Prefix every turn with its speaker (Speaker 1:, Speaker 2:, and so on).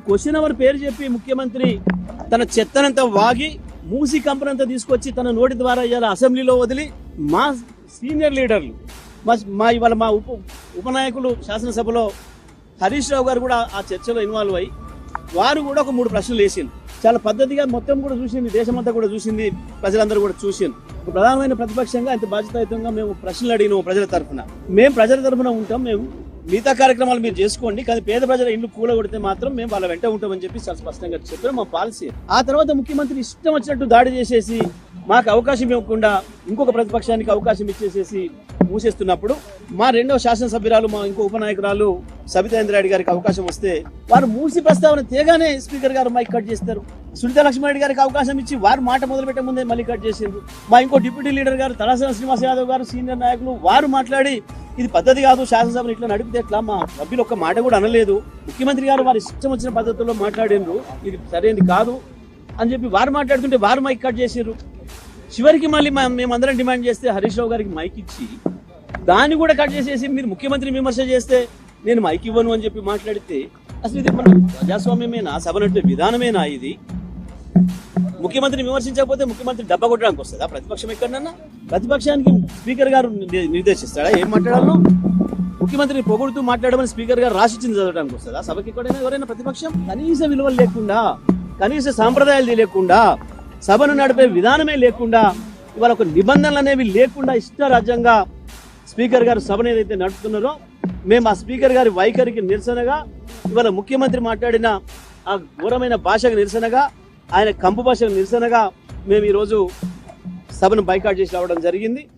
Speaker 1: Question hour పేరు చెప్పి ముఖ్యమంత్రి తన చెత్తనంతా వాగి మూసి కంపెనంతా తీసుకొచ్చి తన నోటి ద్వారా ఇవాళ అసెంబ్లీలో వదిలి మా సీనియర్ లీడర్లు ఇవాళ మా ఉపనాయకులు శాసనసభలో హరీష్ రావు గారు కూడా ఆ చర్చలో ఇన్వాల్వ్ అయ్యి వారు కూడా ఒక 3 ప్రశ్నలు వేసింది. చాలా పద్ధతిగా మొత్తం కూడా చూసింది, దేశమంతా కూడా చూసింది, ప్రజలందరూ కూడా చూసింది. ప్రధానమైన ప్రతిపక్షంగా అంత బాధ్యతాయుతంగా మేము ప్రశ్నలు అడిగినాము ప్రజల తరఫున. మేము ప్రజల తరఫున ఉంటాం, మేము మిగతా కార్యక్రమాలు మీరు చేసుకోండి, కానీ పేద ప్రజల ఇల్లు కూలగొడితే మాత్రం మేము వాళ్ళ వెంట ఉంటామని చెప్పి చాలా స్పష్టంగా చెప్పారు మా పాలసీ. ఆ తర్వాత ముఖ్యమంత్రి ఇష్టం వచ్చినట్టు దాడి చేసేసి మాకు అవకాశం ఇవ్వకుండా ఇంకొక ప్రతిపక్షానికి అవకాశం ఇచ్చేసేసి మూసేస్తున్నప్పుడు మా రెండవ శాసనసభ్యురాలు మా ఇంకో ఉపనాయకురాలు సబితా ఇంద్రారెడ్డి గారికి అవకాశం వస్తే వారు మూసి ప్రస్తావన తేగానే స్పీకర్ గారు మైక్ కట్ చేస్తారు. సునీతా లక్ష్మారెడ్డి గారికి అవకాశం ఇచ్చి వారు మాట మొదలు పెట్టే ముందే మళ్ళీ కట్ చేసిండ్రు. మా ఇంకో డిప్యూటీ లీడర్ గారు తలసాని శ్రీనివాస్ యాదవ్ గారు సీనియర్ నాయకులు వారు మాట్లాడి ఇది పద్ధతి కాదు, శాసనసభను ఇట్లా నడిపితే ఎట్లా, మా సభ్యులు ఒక్క మాట కూడా అనలేదు, ముఖ్యమంత్రి గారు వారి ఇష్టం వచ్చిన పద్ధతుల్లో మాట్లాడినరు, ఇది సరైనది కాదు అని చెప్పి వారు మాట్లాడుతుంటే వారు మైక్ కట్ చేసారు. చివరికి మళ్ళీ మేమందరం డిమాండ్ చేస్తే హరీష్ రావు గారికి మైక్ ఇచ్చి దాన్ని కూడా కట్ చేసేసి మీరు ముఖ్యమంత్రిని విమర్శ చేస్తే నేను మైక్ ఇవ్వను అని చెప్పి మాట్లాడితే అసలు ఇది మన ప్రజాస్వామ్యమేనా, సభ నడిపే విధానమేనా? ఇది ముఖ్యమంత్రిని విమర్శించకపోతే ముఖ్యమంత్రి డబ్బా కొట్టడానికి వస్తుందా ప్రతిపక్షం ఎక్కడన్నా? ప్రతిపక్షానికి స్పీకర్ గారు నిర్దేశిస్తాడా ఏం మాట్లాడాలో? ముఖ్యమంత్రిని పొగుడుతూ మాట్లాడమని స్పీకర్ గారు రాసిచ్చింది చదవడానికి వస్తుందా సభకి? ఎక్కడైనా ఎవరైనా ప్రతిపక్షం కనీస విలువలు లేకుండా, కనీస సాంప్రదాయాలు తెలియకుండా, సభను నడిపే విధానమే లేకుండా, ఇవాళ ఒక నిబంధనలు అనేవి లేకుండా ఇష్టరాజ్యంగా స్పీకర్ గారు సభను ఏదైతే నడుపుతున్నారో మేము ఆ స్పీకర్ గారి వైఖరికి నిరసనగా, ఇవాళ ముఖ్యమంత్రి మాట్లాడిన ఆ ఘోరమైన భాషకు నిరసనగా, ఆయన కంపు భాషకు నిరసనగా మేము ఈరోజు సభను బైకాట్ చేసి రావడం జరిగింది.